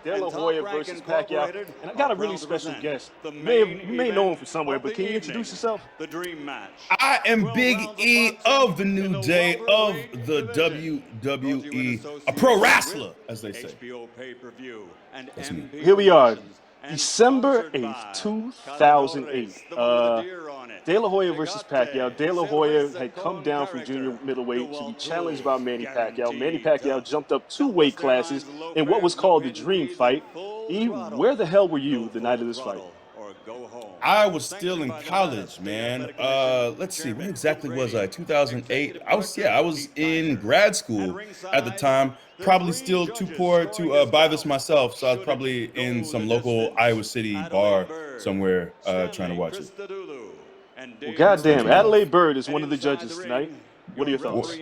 De La Hoya versus Pacquiao. And I got a really special guest. You may know him from somewhere, but can you introduce yourself? I am Big E of the New Day of the WWE, a pro wrestler, as they say. That's me. Here we are, December 8th, 2008. De La Hoya versus Pacquiao. De La Hoya had come down from junior middleweight to be challenged by Manny Pacquiao. Manny Pacquiao jumped up 2 weight classes in what was called the Dream Fight. E, where the hell were you the night of this fight? I was still in college, man. Let's see, when exactly was I? 2008. I was in grad school at the time. Probably still too poor to buy this myself, so I was probably in some local Iowa City bar somewhere trying to watch it. Well, goddamn, Adelaide Bird is one of the judges tonight. What are your Well, thoughts?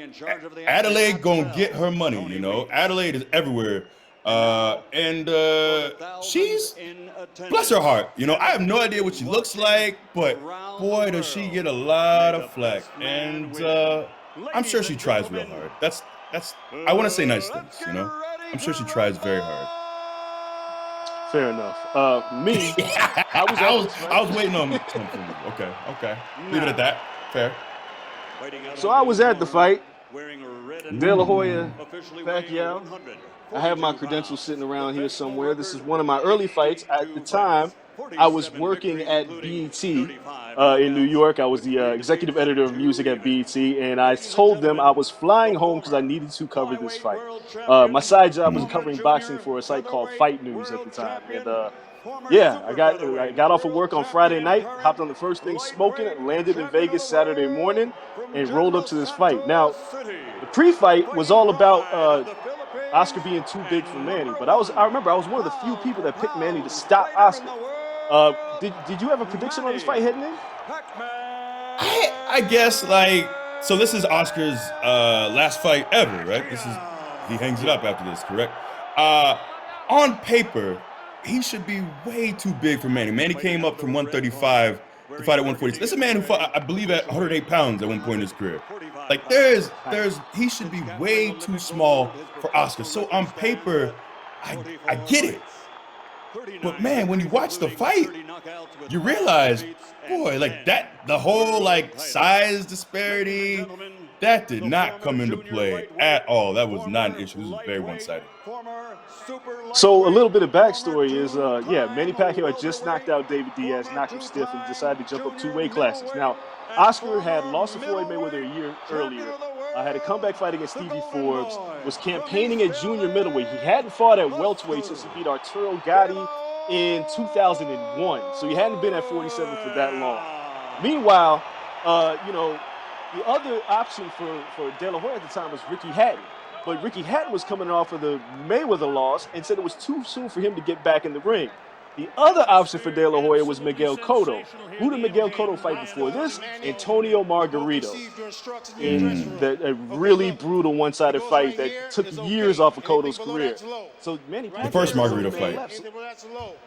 Adelaide gonna get her money, you know. Adelaide is everywhere. And she's, bless her heart, you know, I have no idea what she looks like, but boy, does she get a lot of flack. And I'm sure she tries real hard. I want to say nice things, you know. I'm sure she tries very hard. Fair enough. Me, I was waiting on something from you. Okay. Leave it at that. Fair. So I was at the fight. De La Hoya, Pacquiao. I have my credentials sitting around here somewhere. This is one of my early fights. At the time, I was working at BET in New York. I was the executive editor of music at BET, and I told them I was flying home because I needed to cover this fight. My side job was covering boxing for a site called Fight News at the time, and I got off of work on Friday night, hopped on the first thing smoking, landed in Vegas Saturday morning, and rolled up to this fight. Now, the pre-fight was all about Oscar being too big for Manny, but I remember I was one of the few people that picked Manny to stop Oscar. Did you have a prediction on this fight heading in? I guess so this is Oscar's last fight ever, right? He hangs it up after this, correct? On paper, he should be way too big for Manny. Manny came up from 135 to fight at 146. This is a man who fought, I believe, at 108 pounds at one point in his career. Like he should be way too small for Oscar. So on paper, I get it. But man, when you watch the fight, you realize, boy, the whole size disparity, that did not come into play at all. That was not an issue. This was very one-sided. So a little bit of backstory is, Manny Pacquiao had just knocked out David Diaz, knocked him stiff, and decided to jump up 2 weight classes. Now, Oscar had lost to Floyd Mayweather a year earlier, had a comeback fight against Stevie Forbes, was campaigning at junior middleweight. He hadn't fought at welterweight since he beat Arturo Gatti in 2001, so he hadn't been at 47 for that long. Meanwhile, the other option for De La Hoya at the time was Ricky Hatton. But Ricky Hatton was coming off of the Mayweather loss and said it was too soon for him to get back in the ring. The other option for De La Hoya was Miguel Cotto. Who did Miguel Cotto fight before this? Antonio Margarito. In a really brutal one-sided fight that took years off of Cotto's career. So Manny Pacquiao, the first Margarito fight.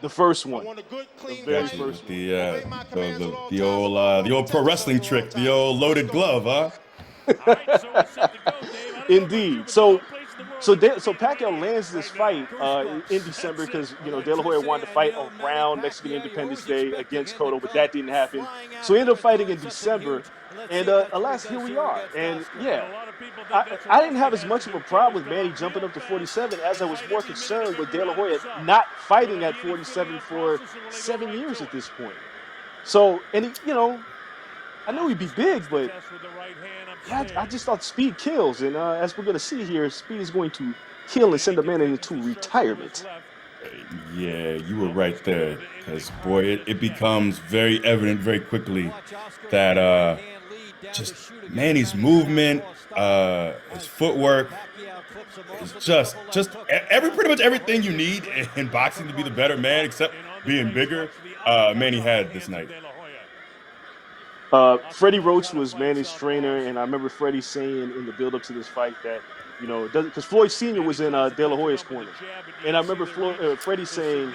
The first one. The very first one. The old pro wrestling trick, the old loaded glove, huh? Indeed. So Pacquiao lands this fight in December because De La Hoya wanted to fight around Mexican Independence Day against Cotto, but that didn't happen. So he ended up fighting in December, and alas, here we are. And I didn't have as much of a problem with Manny jumping up to 47 as I was more concerned with De La Hoya not fighting at 47 for 7 years at this point. So, and I knew he'd be big, but I just thought speed kills. And as we're going to see here, speed is going to kill and send a man into retirement. Yeah, you were right there. Because, boy, it becomes very evident very quickly that just Manny's movement, his footwork, is just pretty much everything you need in boxing to be the better man, except being bigger, Manny had this night. Freddie Roach was Manny's trainer, and I remember Freddie saying in the build-up to this fight that You know, because Floyd Sr. was in De La Hoya's corner, and I remember Freddie saying,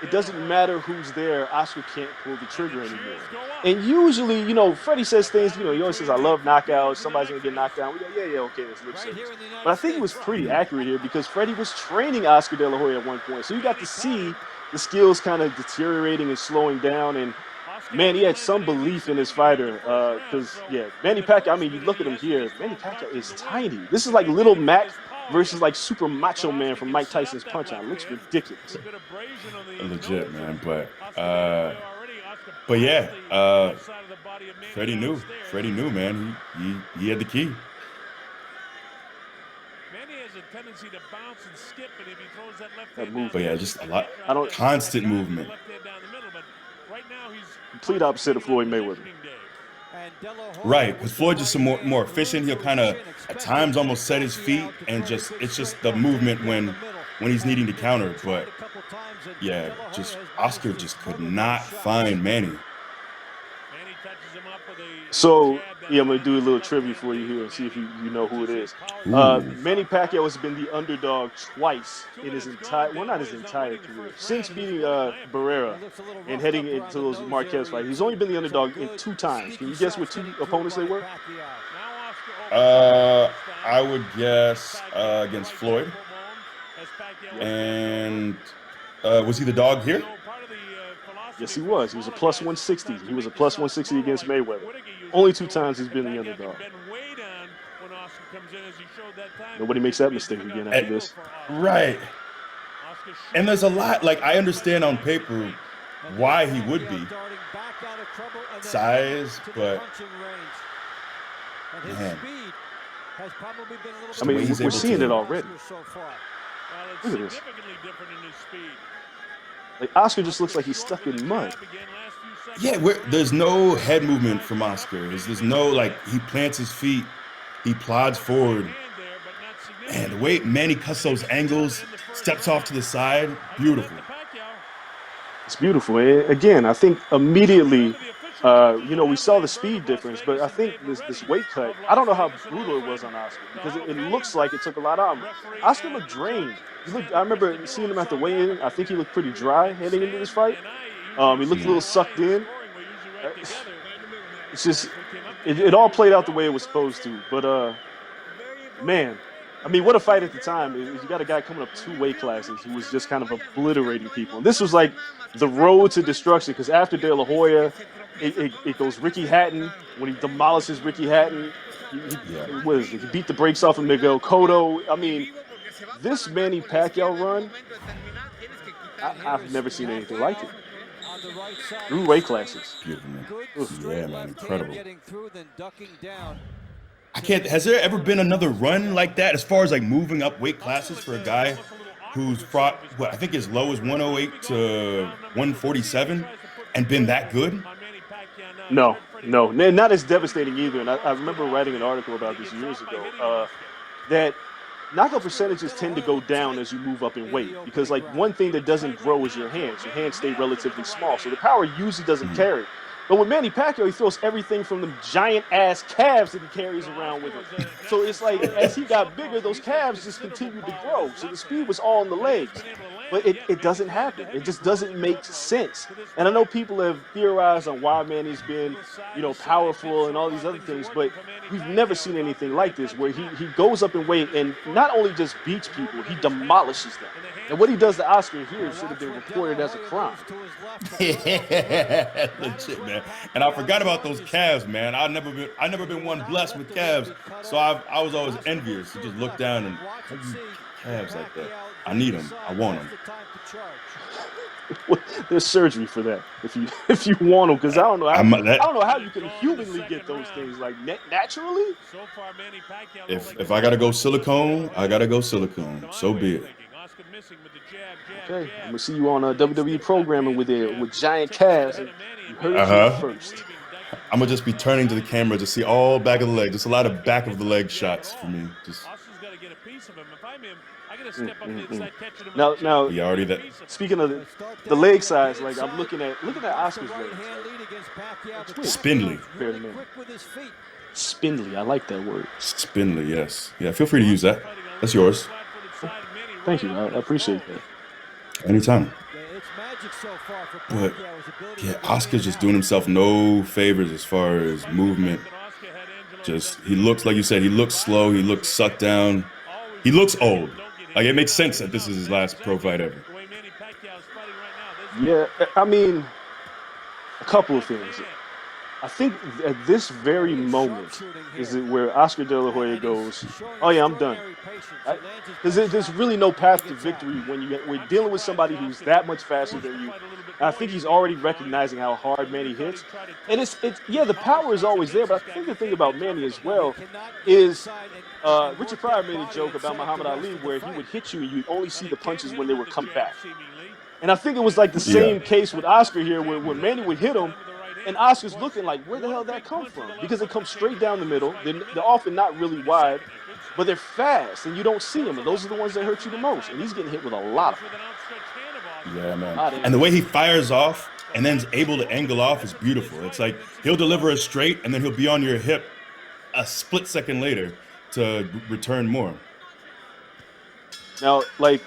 "It doesn't matter who's there, Oscar can't pull the trigger anymore." And usually, you know, Freddie says things. You know, he always says, "I love knockouts. Somebody's gonna get knocked down." We go, "Yeah, yeah, okay, that's lip service." But I think he was pretty accurate here because Freddie was training Oscar De La Hoya at one point, so you got to see the skills kind of deteriorating and slowing down. And man, he had some belief in his fighter. Because yeah, Manny Pacquiao. I mean, you look at him here. Manny Pacquiao is tiny. This is like Little Mac versus like Super Macho Man from Mike Tyson's Punch Out. It looks ridiculous. Legit, man. But yeah, Freddie knew. Freddie knew, man. He had the key. Tendency to bounce and skip, and if he throws that left hand move. But yeah, just a lot. Constant movement. Right now, he's complete opposite of Floyd Mayweather. Right, because Floyd just more efficient. He'll kind of at times almost set his feet, and it's just the movement when he's needing to counter. But yeah, just Oscar just could not find Manny. So, yeah, I'm going to do a little trivia for you here and see if you know who it is. Manny Pacquiao has been the underdog twice in his entire, well, not his entire career. Since beating Barrera and heading into those Marquez fights, he's only been the underdog in 2 times. Can you guess what 2 opponents they were? I would guess against Floyd. And was he the dog here? Yes, he was. He was a plus 160. He was a plus 160 against Mayweather. Only 2 times he's been the underdog. Nobody makes that mistake again after this. Right. And there's a lot, like, I understand on paper why he would be. Size, but man. I mean, we're seeing it already. Look at this. Like, Oscar just looks like he's stuck in mud. Yeah, there's no head movement from Oscar. There's no, like, he plants his feet, he plods forward. Man, the way Manny cuts those angles, steps off to the side, beautiful. It's beautiful. And again, I think immediately, you know, we saw the speed difference, but I think this weight cut, I don't know how brutal it was on Oscar because it looks like it took a lot out of him. Oscar looked drained. I remember seeing him at the weigh-in. I think he looked pretty dry heading into this fight. He looked a little sucked in. It's just, it all played out the way it was supposed to. But, man, I mean, what a fight at the time. You got a guy coming up 2 weight classes who was just kind of obliterating people. And this was like the road to destruction because after De La Hoya, it goes Ricky Hatton. When he demolishes Ricky Hatton, he beat the brakes off of Miguel Cotto. I mean, this Manny Pacquiao run, I've never seen anything like it. Through weight classes. Beautiful, man. Yeah, man, incredible. Has there ever been another run like that as far as like moving up weight classes for a guy who's fought, I think as low as 108 to 147 and been that good? No, not as devastating either. And I remember writing an article about this years ago, that knockout percentages tend to go down as you move up in weight because, like, one thing that doesn't grow is your hands. Your hands stay relatively small, so the power usually doesn't carry. But with Manny Pacquiao, he throws everything from the giant-ass calves that he carries around with him. So it's like, as he got bigger, those calves just continued to grow. So the speed was all in the legs. But it doesn't happen. It just doesn't make sense. And I know people have theorized on why Manny's been, you know, powerful and all these other things, but we've never seen anything like this where he goes up in weight and not only just beats people, he demolishes them. And what he does to Oscar here should have been reported as a crime. Yeah, legit, man. And I forgot about those calves, man. I never been one blessed with calves, so I was always envious to just look down and calves like that. I need them. I want them. There's surgery for that if you want them, because I don't know how you can humanly get those things like naturally. If I gotta go silicone, I gotta go silicone. So be it. Okay, I'm gonna see you on WWE programming with giant calves. And you heard it here first. I'm gonna just be turning to the camera to see all back of the leg. Just a lot of back of the leg shots for me. Just. Now, you already that. Speaking of the leg size, like I'm looking at Oscar's legs. Spindly. Spindly. I like that word. Spindly, yes. Yeah, feel free to use that. That's yours. Thank you. I appreciate that. Anytime. But yeah, Oscar's just doing himself no favors as far as movement. Just, he looks, like you said, he looks slow. He looks sucked down. He looks old. Like, it makes sense that this is his last pro fight ever. Yeah, I mean, a couple of things. I think at this very moment is it where Oscar De La Hoya goes, "Oh yeah, I'm done." There's really no path to victory when we're dealing with somebody who's that much faster than you. And I think he's already recognizing how hard Manny hits, and it's yeah, the power is always there. But I think the thing about Manny as well is Richard Pryor made a joke about Muhammad Ali where he would hit you and you'd only see the punches when they were coming back. And I think it was like the same case with Oscar here, where Manny would hit him. And Oscar's looking like, where the hell did that come from? Because they come straight down the middle. They're often not really wide, but they're fast, and you don't see them. And those are the ones that hurt you the most. And he's getting hit with a lot of them. Yeah, man. And the way he fires off and then is able to angle off is beautiful. It's like he'll deliver a straight, and then he'll be on your hip a split second later to return more. Now, like,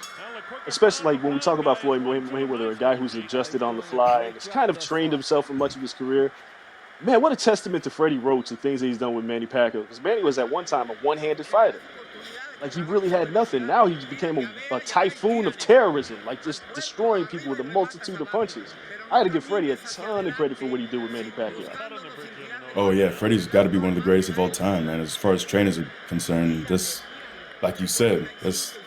especially like when we talk about Floyd Mayweather, a guy who's adjusted on the fly and has kind of trained himself for much of his career. Man, what a testament to Freddie Roach and things that he's done with Manny Pacquiao. Because Manny was at one time a one-handed fighter. Like, he really had nothing. Now he became a typhoon of terrorism, like just destroying people with a multitude of punches. I had to give Freddie a ton of credit for what he did with Manny Pacquiao. Oh yeah, Freddie's got to be one of the greatest of all time, man. As far as trainers are concerned, this, like you said, this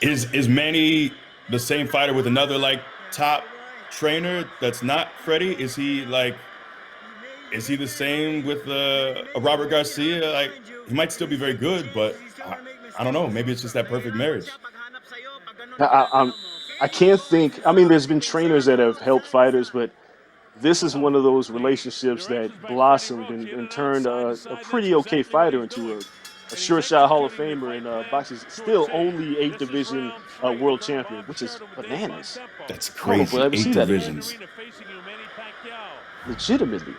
is Manny the same fighter with another like top trainer that's not Freddie? Is he the same with a Robert Garcia? Like, he might still be very good, but I don't know. Maybe it's just that perfect marriage. I can't think. I mean, there's been trainers that have helped fighters, but this is one of those relationships that blossomed and turned a pretty okay fighter into a sure shot Hall of Famer, and boxing's still only 8 division world champion, which is bananas. That's crazy. I don't know if we'll ever 8 see that divisions. again. Legitimately.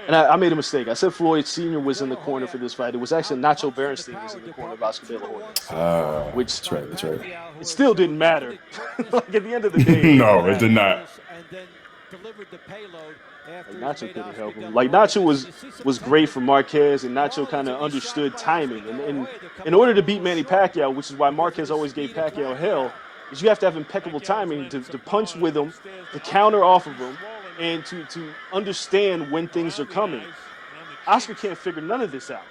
And I made a mistake. I said Floyd Sr. was in the corner for this fight. It was actually Nacho Berenstein was in the corner of Oscar De La Hoya. That's right. It still didn't matter. Like, at the end of the day. No, it did not. Like, Nacho couldn't help him. Like, Nacho was great for Marquez, and Nacho kind of understood timing. And in order to beat Manny Pacquiao, which is why Marquez always gave Pacquiao hell, is you have to have impeccable timing to punch with him, to counter off of him, and to understand when things are coming. Oscar can't figure none of this out.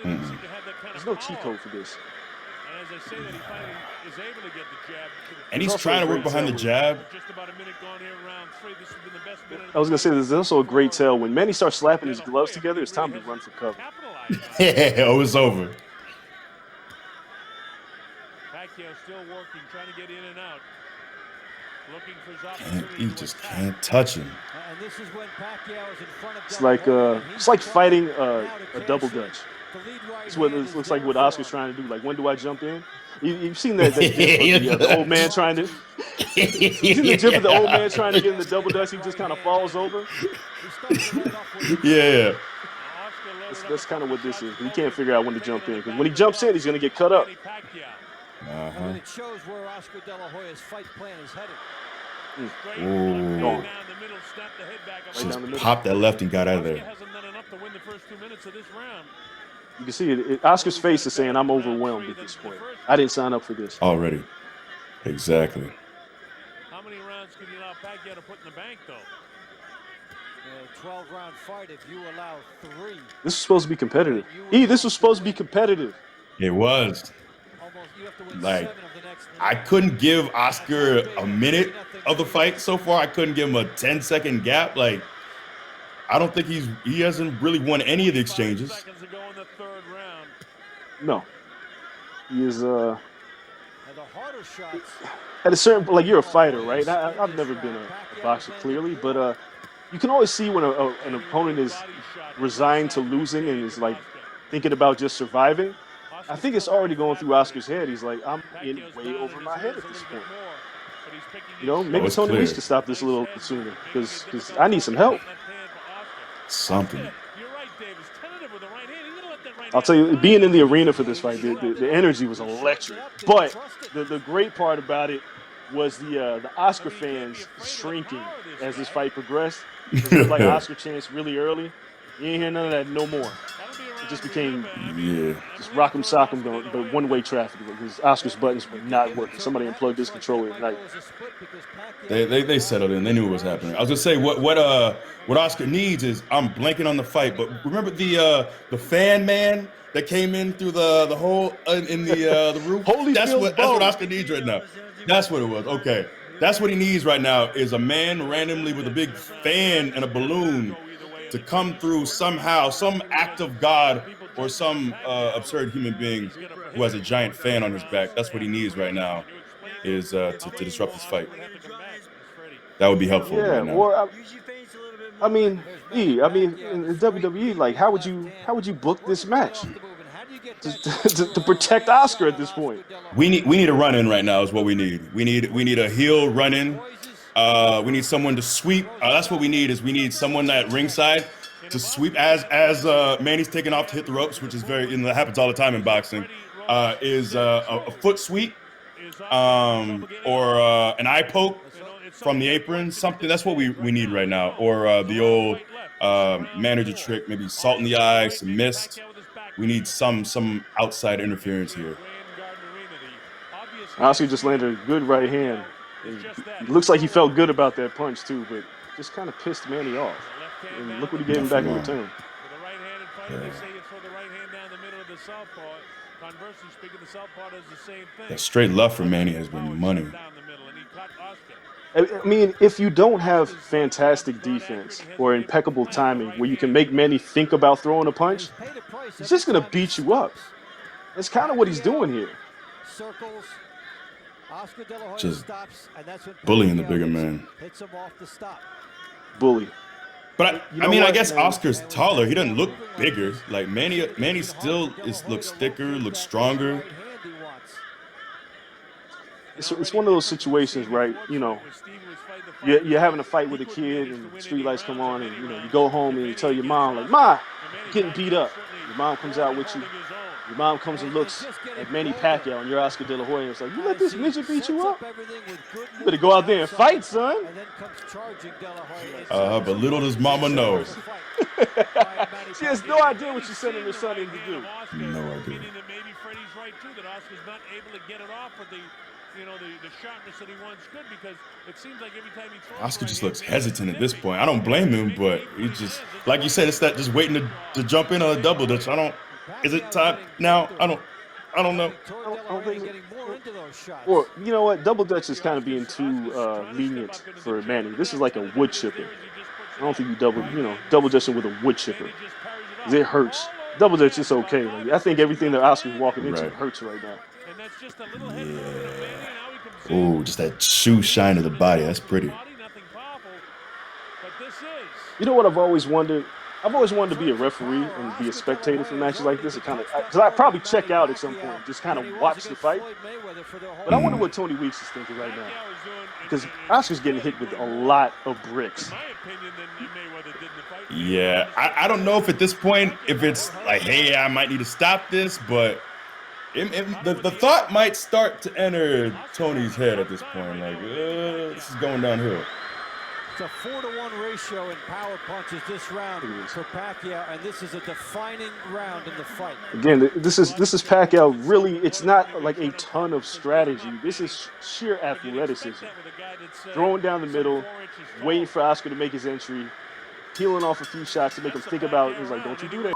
There's no cheat code for this. And he's trying to work behind the jab. I was going to say, there's also a great tell. When Manny starts slapping his gloves together, it's time to run for cover. Oh, it's over. Still working, trying to get in and out. You just can't touch him. It's like fighting a double dutch. It's what it looks like what Oscar's trying to do. Like, when do I jump in? You've seen that gif of the old man trying to. You've seen the gif of the old man trying to get in the double dutch. He just kind of falls over. Yeah. That's kind of what this is. He can't figure out when to jump in, because when he jumps in, he's going to get cut up. And it shows where Oscar De La Hoya's fight plan is headed. Ooh. Just popped that left and got out of there. You can see it. Oscar's face is saying, "I'm overwhelmed at this point. I didn't sign up for this." Already. Exactly. How many rounds can you allow Pacquiao to put in the bank, though? 12-round fight if you allow 3. This was supposed to be competitive. This was supposed to be competitive. It was. Like, I couldn't give Oscar a minute of the fight so far. I couldn't give him a 10-second gap. Like, I don't think he hasn't really won any of the exchanges. No. He is at a certain, like, you're a fighter, right? I've never been a boxer, clearly, but you can always see when an opponent is resigned to losing and is like thinking about just surviving. I think it's already going through Oscar's head. He's like, I'm in way over my head at this point. You know, maybe Tony Reese could stop this a little sooner, because I need some help. something. You're right, Davis. Tentative with the right hand. He's gonna let that right I'll hand tell you, fly. being in the arena for this fight, the energy was electric. But the great part about it was the Oscar fans shrinking as this fight progressed. Because it looked like Oscar chants really early. You ain't hear none of that no more. It just became just rock'em sock'em, the one-way traffic because Oscar's buttons were not working. Somebody unplugged his controller at night. They settled in. They knew what was happening. I was gonna say what Oscar needs is, I'm blanking on the fight, but remember the fan man that came in through the hole in the roof? That's what Oscar needs right now. That's what it was. Okay. That's what he needs right now, is a man randomly with a big fan and a balloon to come through somehow, some act of God or some absurd human being who has a giant fan on his back. That's what he needs right now, is to disrupt this fight. That would be helpful right now. Or I mean, in WWE, like how would you book this match to protect Oscar at this point? We need a run-in right now is what we need. We need a heel run-in. We need someone to sweep. That's what we need. Is we need someone at ringside to sweep as Manny's taking off to hit the ropes, which is that happens all the time in boxing. Is a foot sweep, or an eye poke from the apron, something. That's what we need right now. Or the old manager trick, maybe salt in the eye, some mist. We need some outside interference here. Oscar just landed a good right hand. It looks like he felt good about that punch too, but just kind of pissed Manny off. And look what he gave him back in return. That straight left for Manny has been money. I mean, if you don't have fantastic defense or impeccable timing where you can make Manny think about throwing a punch, he's just going to beat you up. That's kind of what he's doing here. Just bullying the bigger man. Bully. But I guess Oscar's taller. He doesn't look bigger. Like Manny still looks thicker, looks stronger. It's one of those situations, right? You know, you're having a fight with a kid and street lights come on, and you go home and you tell your mom, like, "Ma, you're getting beat up." Your mom comes out with you. Your mom comes and looks at Manny Pacquiao, and you're Oscar De La Hoya, and it's like, "You let this midget beat you up? You better go out there and fight, son." But little does Mama know. She has no idea what she's sending her son in to do. No idea. Oscar just looks hesitant at this point. I don't blame him, but he just, like you said, it's that just waiting to jump in on a double dutch. Is it time now? I don't know. I don't think. Or you know what? Double dutch is kind of being too lenient for Manny. This is like a wood chipper. I don't think you double dutching with a wood chipper. It hurts. Double dutch is okay. Like, I think everything that Oscar's walking into hurts right now. Yeah. Oh, just that shoe shine of the body. That's pretty. You know what I've always wondered? I've always wanted to be a referee and be a spectator for matches like this. Because I'd probably check out at some point, just kind of watch the fight. But I wonder what Tony Weeks is thinking right now. Because Oscar's getting hit with a lot of bricks. Yeah, I don't know if at this point, if it's like, hey, I might need to stop this, but the thought might start to enter Tony's head at this point. Like, this is going downhill. It's a 4-to-1 ratio in power punches this round for Pacquiao, and this is a defining round in the fight. Again, this is Pacquiao. Really, it's not like a ton of strategy. This is sheer athleticism. Throwing down the middle, waiting for Oscar to make his entry, peeling off a few shots to make him think about. He's like, "Don't you do that."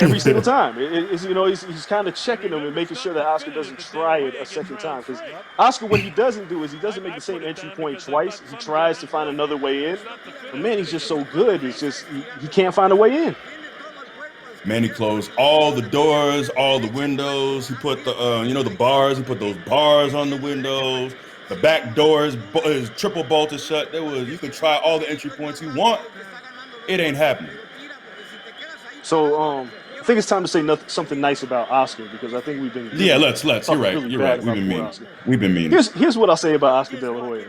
Every single time, he's kind of checking him and making sure that Oscar doesn't try it a second time. Because Oscar, what he doesn't do is he doesn't make the same entry point twice. He tries to find another way in. But man, he's just so good. It's just he can't find a way in. Manny closed all the doors, all the windows. He put the bars. He put those bars on the windows. The back door is triple bolted shut. You can try all the entry points you want. It ain't happening. So I think it's time to say something nice about Oscar, because I think we've been let's. You're right. Really You're right. We've been mean. We've been mean. Here's what I'll say about Oscar De La Hoya,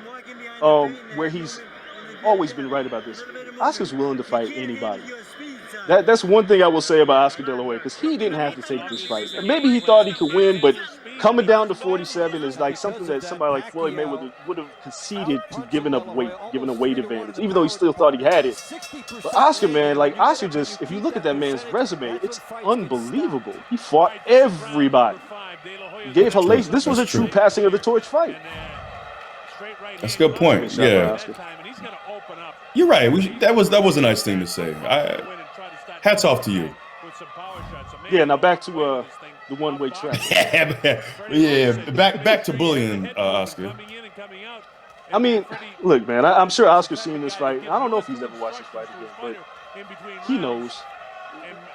where he's always been right about this. Oscar's willing to fight anybody. That's one thing I will say about Oscar De La Hoya, because he didn't have to take this fight. Maybe he thought he could win, but coming down to 47 is like something that somebody like Floyd Mayweather would have conceded to giving up weight, giving a weight advantage, even though he still thought he had it. But Oscar, man, like Oscar just, if you look at that man's resume, it's unbelievable. He fought everybody. He gave hellacious. This was a true passing of the torch fight. That's a good point. Yeah, you're right. That was a nice thing to say. Hats off to you. Yeah. Now back to the one-way trap. Yeah. Back to bullying, Oscar. I mean, look, man. I'm sure Oscar's seen this fight. I don't know if he's ever watched this fight again, but he knows.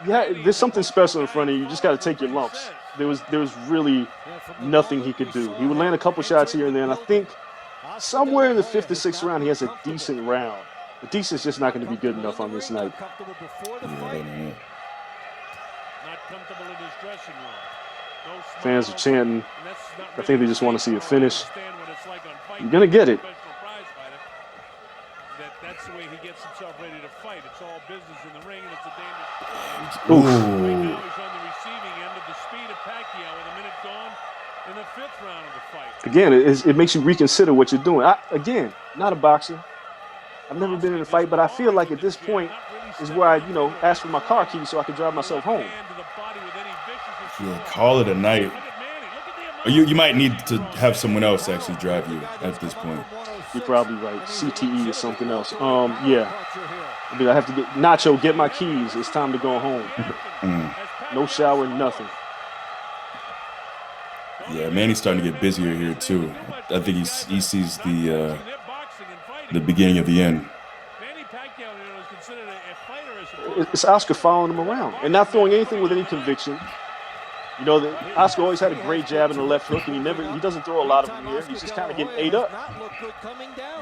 Yeah, there's something special in front of you. You just got to take your lumps. There was really nothing he could do. He would land a couple shots here and there, and I think somewhere in the 5th or 6th round, he has a decent round. The decent's just not going to be good enough on this night. Fans are chanting. I think they just want to see a finish. You're going to get it. That's the way he gets himself ready to fight. It's all business in the ring, and it's a dangerous. Ooh. Right now he's on the receiving end of the speed of Pacquiao with a minute gone in the 5th round of the fight. Again, it makes you reconsider what you're doing. Again, not a boxer. I've never been in a fight, but I feel like at this point is where I, ask for my car keys so I can drive myself home. Yeah, call it a night. You might need to have someone else actually drive you at this point. You're probably right. CTE or something else. Yeah. I mean, I have to get Nacho. Get my keys. It's time to go home. No shower, nothing. Yeah, Manny's starting to get busier here too. I think he sees the beginning of the end. It's Oscar following him around and not throwing anything with any conviction. Oscar always had a great jab and a left hook, and he doesn't throw a lot of them here. He's just kind of getting ate up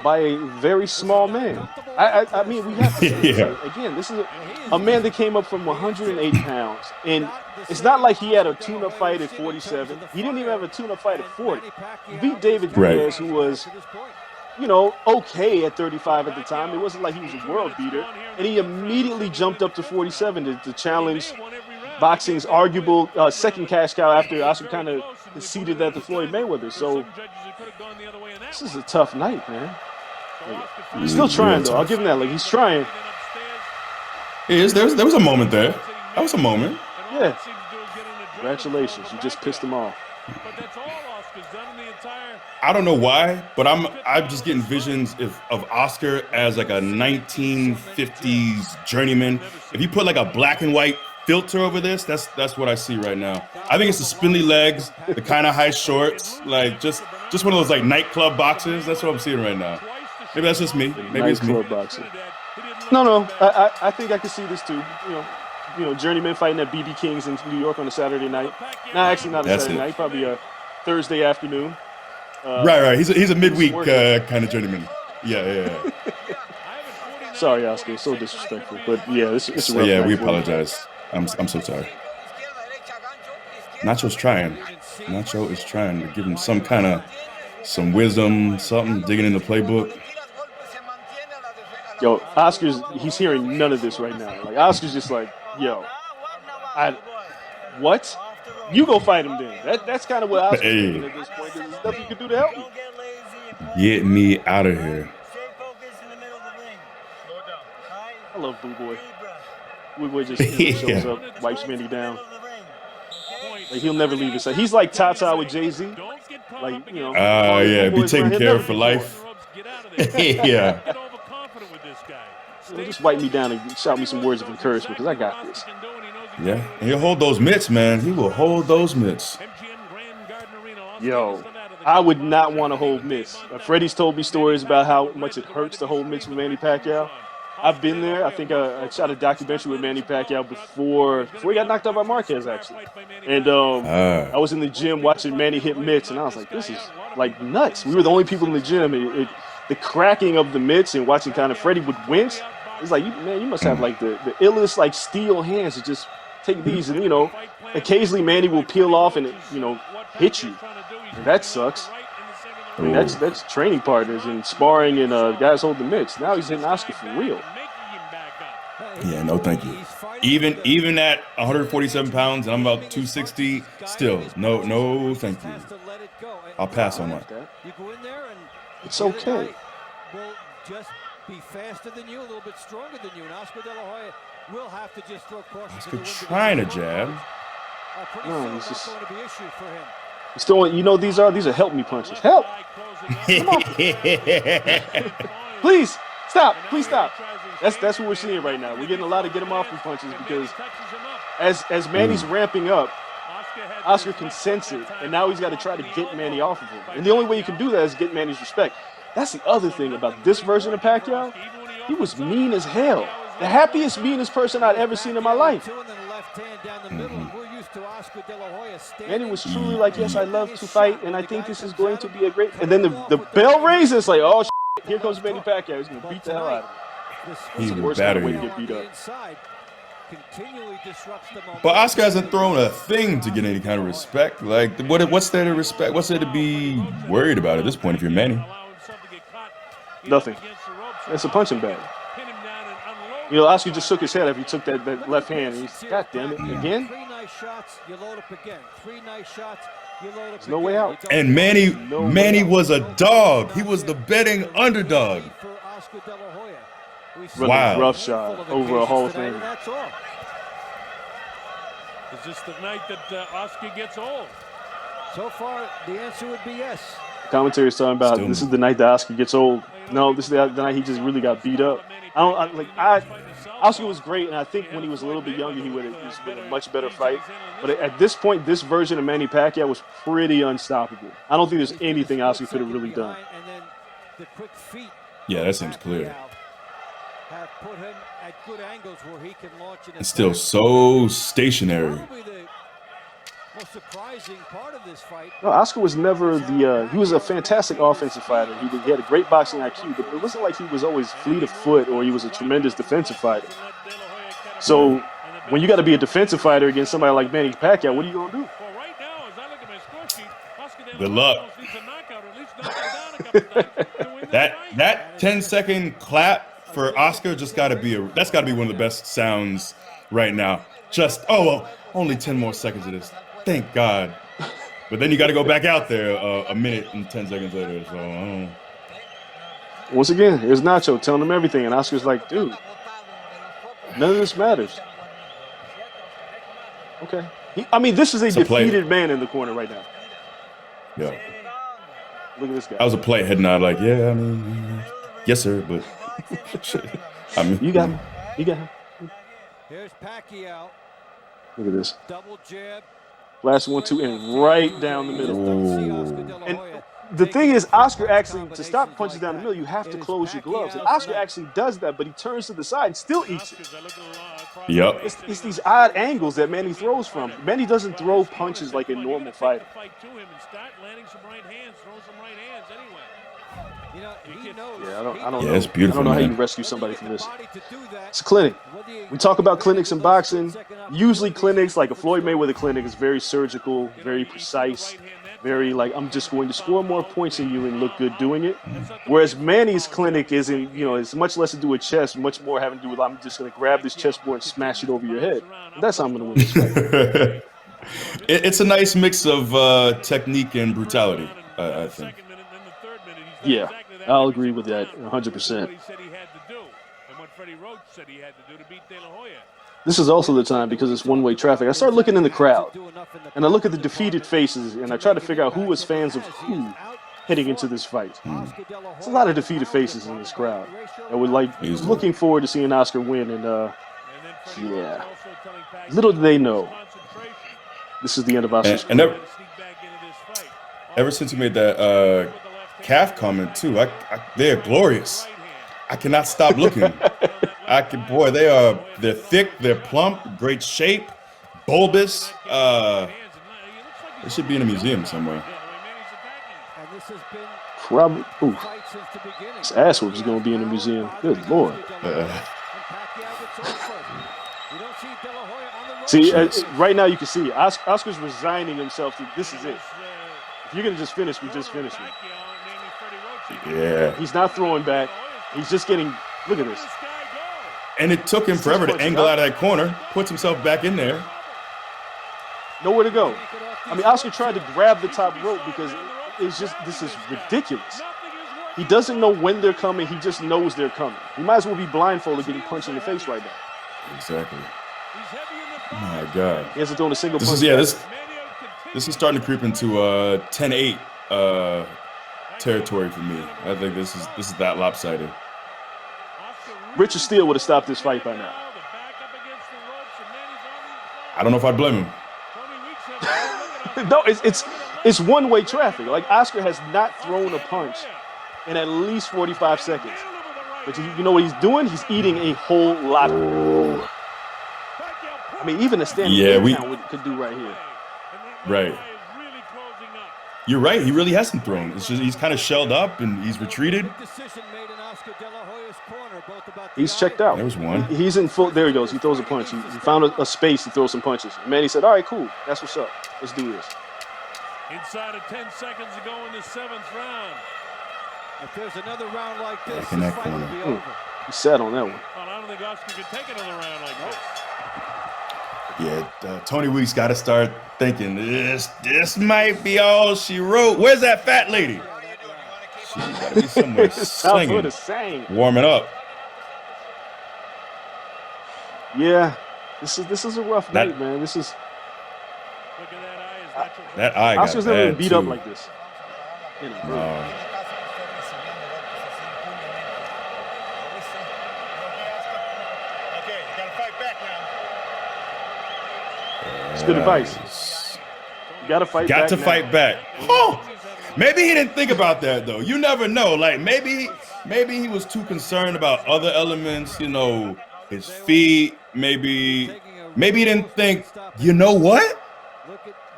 by a very small man. I mean, we have to say again, this is a man that came up from 180 pounds, and it's not like he had a tune-up fight at 47. He didn't even have a tune-up fight at 40. He beat David Diaz, who was, okay at 35 at the time. It wasn't like he was a world beater, and he immediately jumped up to 47 to challenge boxing's arguable second cash cow after Oscar kind of conceded that to Floyd Mayweather. So this is a tough night, man. He's still trying, though. I'll give him that. Like, he's trying. There was a moment there. That was a moment. Yeah. Congratulations. You just pissed him off. I don't know why, but I'm just getting visions of Oscar as like a 1950s journeyman. If you put like a black and white filter over this, that's what I see right now. I think it's the spindly legs, the kind of high shorts, like just one of those like nightclub boxers. That's what I'm seeing right now. Maybe that's just me. Maybe it's me. Boxer. No. I think I can see this too. Journeyman fighting at BB King's in New York on a Saturday night. No, actually not a Saturday night. Probably a Thursday afternoon. Right. He's a midweek kind of journeyman. Yeah. Sorry, Oscar. So disrespectful. But yeah, it's a rough yeah, night we for you. apologize. I'm so sorry. Nacho's trying. Nacho is trying to give him some wisdom, something, digging in the playbook. Yo, he's hearing none of this right now. Like, Oscar's just like, yo, what? You go fight him then. That's kind of what Oscar's thinking at this point. There's nothing you can do to help me. Get me out of here. I love Boo Boy. Boo Boy just shows up, wipes Manny down. Like, he'll never leave his side. He's like Tata with Jay-Z. Like, be taken care of for life. Yeah. Just wipe me down and shout me some words of encouragement, because I got this. Yeah, and he'll hold those mitts, man. He will hold those mitts. Yo, I would not want to hold mitts. Freddie's told me stories about how much it hurts to hold mitts with Manny Pacquiao. I've been there. I think I shot a documentary with Manny Pacquiao before he got knocked out by Marquez, actually. And I was in the gym watching Manny hit mitts, and I was like, this is like nuts. We were the only people in the gym. The cracking of the mitts and watching kind of Freddie would wince. It's like, you must have like the illest like steel hands to just take these. And, occasionally Manny will peel off and, hit you. And that sucks. I mean, that's training partners and sparring and guys holding mitts. Now he's hitting Oscar for real. Yeah, no, thank you. Even at 147 pounds, and I'm about 260, still, no, thank you. I'll pass on that. You go in there and it's okay. Will just be faster than you, a little bit stronger than you, and Oscar De La Hoya will have to just throw caution. Oscar trying to jab. No, it's just going to be issue for him. Still, you know, these are help me punches. Help! Please stop! Please stop! That's what we're seeing right now. We're getting a lot of get him off me punches because as Manny's ramping up, Oscar can sense it, and now he's got to try to get Manny off of him. And the only way you can do that is get Manny's respect. That's the other thing about this version of Pacquiao. He was mean as hell. The happiest, meanest person I'd ever seen in my life. Manny was truly like, yes, I love to fight, and I think this is going to be a great... And then the bell raises, like, oh, shit, here comes Manny Pacquiao. He's going to beat the hell out of him. He's the worst kind of way to get beat up. But Oscar hasn't thrown a thing to get any kind of respect. Like, what's there to respect? What's there to be worried about at this point if you're Manny? Nothing. It's a punching bag. You know, Oscar just shook his head after he took that left hand. And he's, God damn it, again? 3 nice shots, you load up again. 3 nice shots, you load up There's no way out. And Manny was a dog. He was the betting underdog. Wow. Rough shot over a Hall of Fame. Is this the night that Oscar gets old? So far, the answer would be yes. Commentary is talking about this is the night that Oscar gets old. No, this is the night he just really got beat up. Oscar was great, and I think when he was a little bit younger, he would have been a much better fight. But at this point, this version of Manny Pacquiao was pretty unstoppable. I don't think there's anything Oscar could have really done. Yeah, that seems clear. Have put him at good angles where he can launch an it's still so stationary. Most surprising part of this fight. No, Oscar was never he was a fantastic offensive fighter. He had a great boxing IQ, but it wasn't like he was always fleet of foot or he was a tremendous defensive fighter. So when you got to be a defensive fighter against somebody like Manny Pacquiao, what are you going to do? Good luck. that 10-second clap for Oscar just got to be that's got to be one of the best sounds right now. Just only 10 more seconds of this. Thank God. But then you got to go back out there a minute and 10 seconds later. So once again, here's Nacho telling him everything, and Oscar's like, dude, none of this matters. Okay. This is a defeated man in the corner right now. Yeah. Look at this guy. I was a play head nod, like, yeah, yes, sir, but you got him. You got him. Here's Pacquiao. Look at this. Double jab. Last 1-2 and right down the middle. Ooh. And the thing is, Oscar actually, to stop punches down the middle, you have to close your gloves. And Oscar actually does that, but he turns to the side and still eats it. Yep. It's these odd angles that Manny throws from. Manny doesn't throw punches like a normal fighter. Yeah, I don't know. It's beautiful. I don't know how you rescue somebody from this. It's a clinic. We talk about clinics in boxing. Usually clinics, like a Floyd Mayweather clinic, is very surgical, very precise, very like, I'm just going to score more points than you and look good doing it. Whereas Manny's clinic isn't, it's much less to do with chest, much more having to do with, I'm just going to grab this chessboard and smash it over your head. And that's how I'm going to win this fight. It's a nice mix of technique and brutality, I think. Yeah, I'll agree with that 100%. This is also the time, because it's one-way traffic, I start looking in the crowd, and I look at the defeated faces, and I try to figure out who was fans of who heading into this fight. There's a lot of defeated faces in this crowd. And we're looking forward to seeing Oscar win, and yeah. Little do they know, this is the end of Oscar's career. Ever since you made that calf comment too, they're glorious. I cannot stop looking. They're thick, they're plump, great shape, bulbous. They should be in a museum somewhere. Probably. Ooh. This ass whoop is going to be in a museum. Good Lord. See, right now you can see Oscar's resigning himself to this is it. If you're going to just finish me, just finish me. Yeah. He's not throwing back. He's just getting, look at this. And it took him forever to angle out of that corner, puts himself back in there. Nowhere to go. I mean, Oscar tried to grab the top rope because it's just, this is ridiculous. He doesn't know when they're coming. He just knows they're coming. He might as well be blindfolded getting punched in the face right now. Exactly. My God. He hasn't thrown a single This punch. is starting to creep into 10-8 territory for me. I think this is that lopsided. Richard Steele would have stopped this fight by now. I don't know if I'd blame him. No, it's one-way traffic. Like, Oscar has not thrown a punch in at least 45 seconds. But you know what he's doing? He's eating a whole lot of it. I mean, even a standing count could do right here. Right. You're right. He really hasn't thrown. It's just he's kind of shelled up and he's retreated. He's checked out. There was one. He's in full. There he goes. He throws a punch. He found a space to throw some punches. Manny said, "All right, cool. That's what's up. Let's do this." Inside of 10 seconds to go in the 7th round. If there's another round like this, in that this fight will be corner. over. He sat on that one. Well, I don't think Oscar can take another round like this. Yeah, Tony Weeks got to start thinking this might be all she wrote. Where's that fat lady? She's got to be somewhere singing, warming up. Yeah, this is a rough night, man. This is. Look at that eye. Is natural. That eye got Oscar's never been beat too. up like this. No. It's good advice. You gotta fight back. Got to fight back. Oh, maybe he didn't think about that though. You never know. Like maybe he was too concerned about other elements. You know, his feet. Maybe he didn't think. You know what?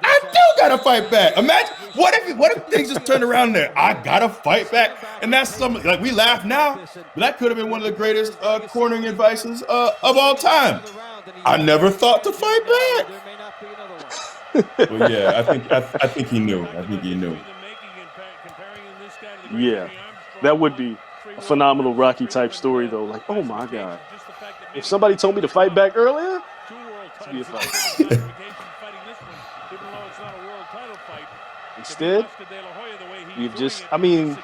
I do gotta fight back. Imagine what if things just turned around there? I gotta fight back, and that's something like we laugh now, but that could have been one of the greatest cornering advices of all time. I never thought to fight back. Well, yeah, I think he knew. I think he knew. Yeah, that would be a phenomenal Rocky type story though. Like, oh my God, if somebody told me to fight back earlier, it'd be a fight. Instead, we've just, I mean,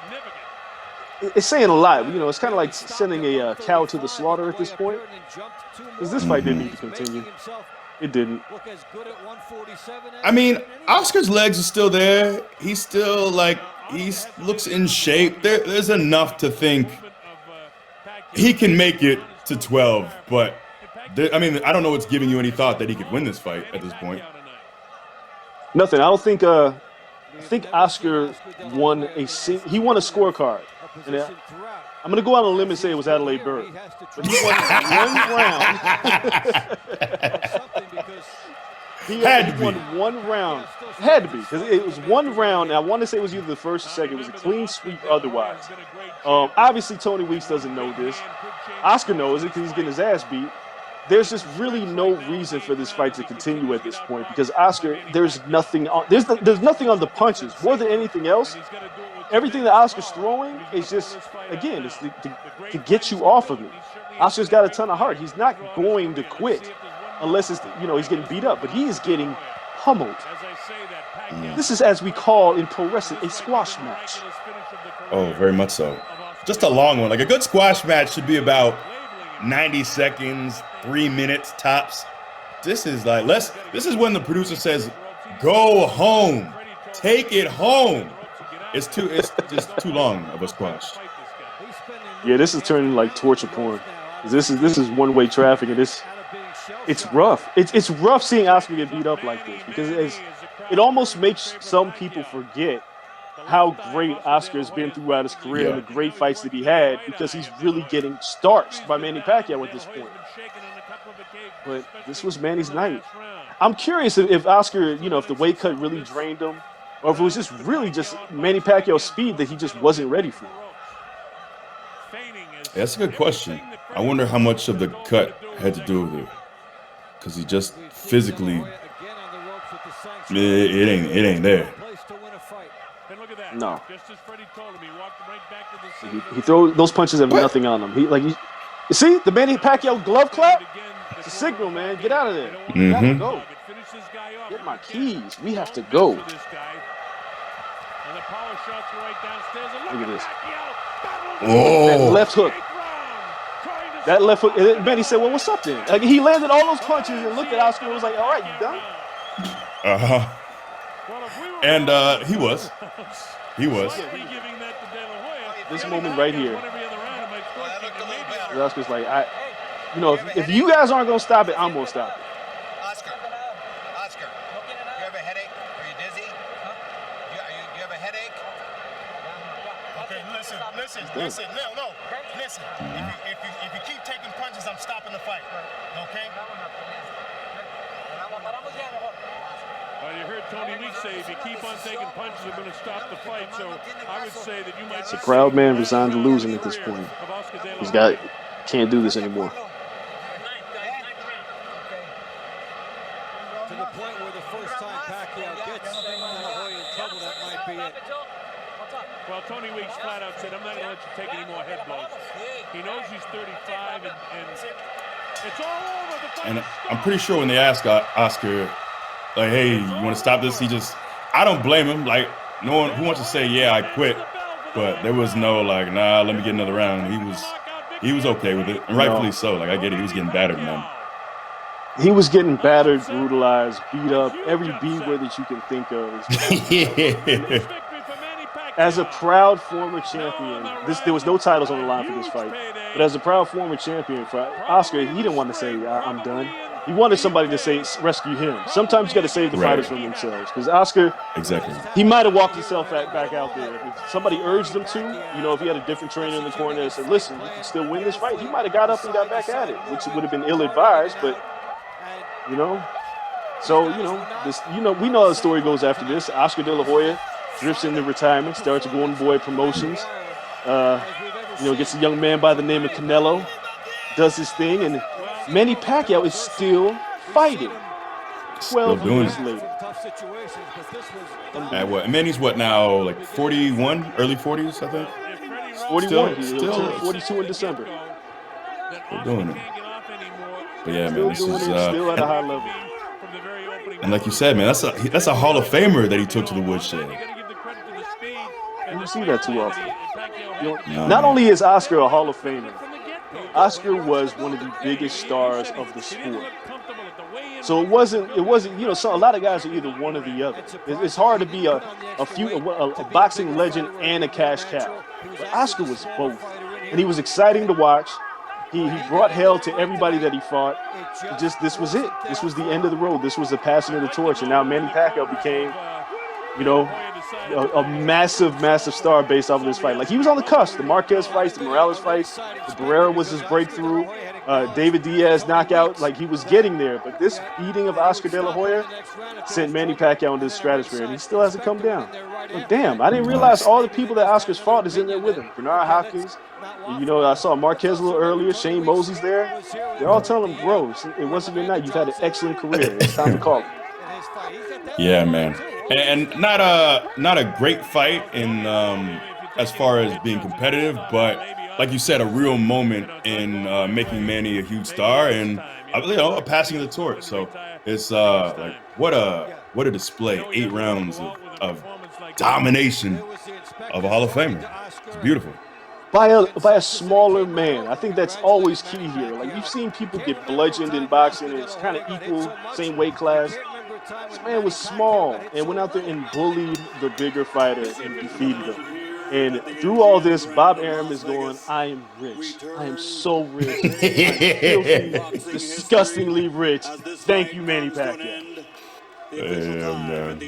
it's saying a lot. You know, it's kind of like sending a cow to the slaughter at this point. Because this fight didn't need to continue. It didn't. I mean, Oscar's legs are still there. He's still he looks in shape. There's enough to think he can make it to 12. But, I mean, I don't know what's giving you any thought that he could win this fight at this point. Nothing. I don't think, I think Oscar won he won a scorecard. And I'm going to go out on a limb and say it was Adelaide Byrd. But he won one round. He won one round. Had to be, because it was one round. And I want to say it was either the first or second. It was a clean sweep otherwise. Obviously, Tony Weeks doesn't know this. Oscar knows it because he's getting his ass beat. There's just really no reason for this fight to continue at this point because Oscar, there's nothing on the punches. More than anything else, everything that Oscar's throwing is just, again, it's to get you off of it. Oscar's got a ton of heart. He's not going to quit unless it's, he's getting beat up, but he is getting pummeled. This is, as we call in pro wrestling, a squash match. Oh, very much so. Just a long one. Like a good squash match should be about 90 seconds, 3 minutes tops. This is when the producer says, go home, take it home. It's just too long of a squash. Yeah, this is turning like torture porn. This is one-way traffic, and it's rough. It's rough seeing Oscar get beat up like this because it almost makes some people forget how great Oscar has been throughout his career and the great fights that he had because he's really getting starched by Manny Pacquiao at this point. But this was Manny's night. I'm curious if Oscar, if the weight cut really drained him or if it was just really just Manny Pacquiao's speed that he just wasn't ready for. That's a good question. I wonder how much of the cut had to do with it. Because he just physically, it ain't there. No. Just as Freddie told him, he walked right back to the He throws those punches have nothing on them. You see the Manny Pacquiao glove clap? It's a signal, man. Get out of there. You gotta go. Get my keys. We have to go. And the power shots right downstairs. Look at this. Oh. That left hook. That left hook. And Manny said, "Well, what's up then?" Like he landed all those punches and looked at Oscar and was like, "All right, you done?" And he was. This moment right here. Oscar's like, if you guys aren't gonna stop it, I'm gonna stop it. Oscar, you have a headache? Are you dizzy? You have a headache? Okay, listen. No. Listen. If you keep taking punches, I'm stopping the fight. Okay? Well, you heard Tony Weeks say if you keep on taking punches, I'm going to stop the fight. So I would say that you might. It's a proud man resigned to losing at this point. Can't do this anymore. To the point where the first time Pacquiao gets Hoya in trouble, that might be it. Well, Tony Weeks flat out said, I'm not going to let you take any more head blows. He knows he's 35, and it's all over. And I'm pretty sure when they asked Oscar, like, hey, you want to stop this? I don't blame him. Like, no one who wants to say, yeah, I quit. But there was no, like, nah, let me get another round. He was okay with it. And rightfully so. Like, I get it. He was getting battered, man. He was getting battered, brutalized, beat up, every B word that you can think of. As a proud former champion, there was no titles on the line for this fight. But as a proud former champion for Oscar, he didn't want to say, I'm done. He wanted somebody to say, rescue him. Sometimes you got to save the fighters from themselves. Because Oscar, he might have walked himself back out there. If somebody urged him to, if he had a different trainer in the corner that said, listen, you can still win this fight, he might have got up and got back at it, which would have been ill-advised, but, So, we know how the story goes after this. Oscar De La Hoya drifts into retirement, starts Golden Boy Promotions, gets a young man by the name of Canelo, does his thing, and Manny Pacquiao is still fighting 12 years later. Manny's what now, like 41, early 40s, I think? 41. He'll turn 42 in December. Still doing it. But yeah, man, this is still at a high level. And like you said, man, that's a Hall of Famer that he took to the woodshed. You don't see that too often. Not only is Oscar a Hall of Famer, Oscar was one of the biggest stars of the sport. So it wasn't. So a lot of guys are either one or the other. It's hard to be a boxing legend and a cash cow. But Oscar was both, and he was exciting to watch. He brought hell to everybody that he fought. This was it. This was the end of the road. This was the passing of the torch, and now Manny Pacquiao became, a massive star based off of this fight. Like, he was on the cusp. The Marquez fights, the Morales fights, the Barrera was his breakthrough. David Diaz knockout, like, he was getting there. But this beating of Oscar De La Hoya sent Manny Pacquiao into the stratosphere, and he still hasn't come down. Like, damn, I didn't realize all the people that Oscar's fought is in there with him. Bernard Hopkins, I saw Marquez a little earlier. Shane Mosley's there. They're all telling him, bro, it wasn't your night. You've had an excellent career. It's time to call it. Yeah, man. And not a great fight in as far as being competitive, but like you said, a real moment in making Manny a huge star and a passing of the torch. So it's like what a display! 8 rounds of domination of a Hall of Famer. It's beautiful. By a smaller man. I think that's always key here. Like, you've seen people get bludgeoned in boxing, and it's kind of equal, same weight class. This man was small and went out there and bullied the bigger fighter and defeated him. And through all this, Bob Arum is going, I am rich. I am so rich. I'm filthy, disgustingly rich. Thank you, Manny Pacquiao. Yeah, man.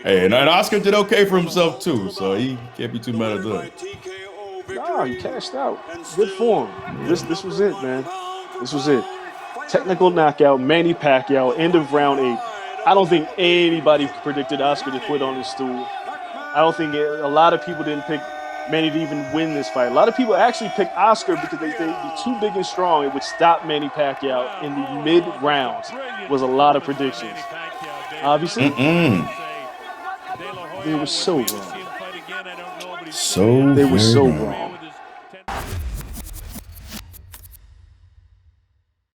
Hey, and Oscar did okay for himself, too, so he can't be too mad at that. Nah, he cashed out. Good form. This was it, man. This was it. Technical knockout, Manny Pacquiao, end of round 8. I don't think anybody predicted Oscar to quit on his stool. I don't think a lot of people didn't pick Manny to even win this fight. A lot of people actually picked Oscar because they'd be too big and strong. It would stop Manny Pacquiao in the mid-rounds was a lot of predictions. Obviously. They were so Maybe we'll wrong. see him fight again, I don't know, but he's So They were very so wrong. wrong.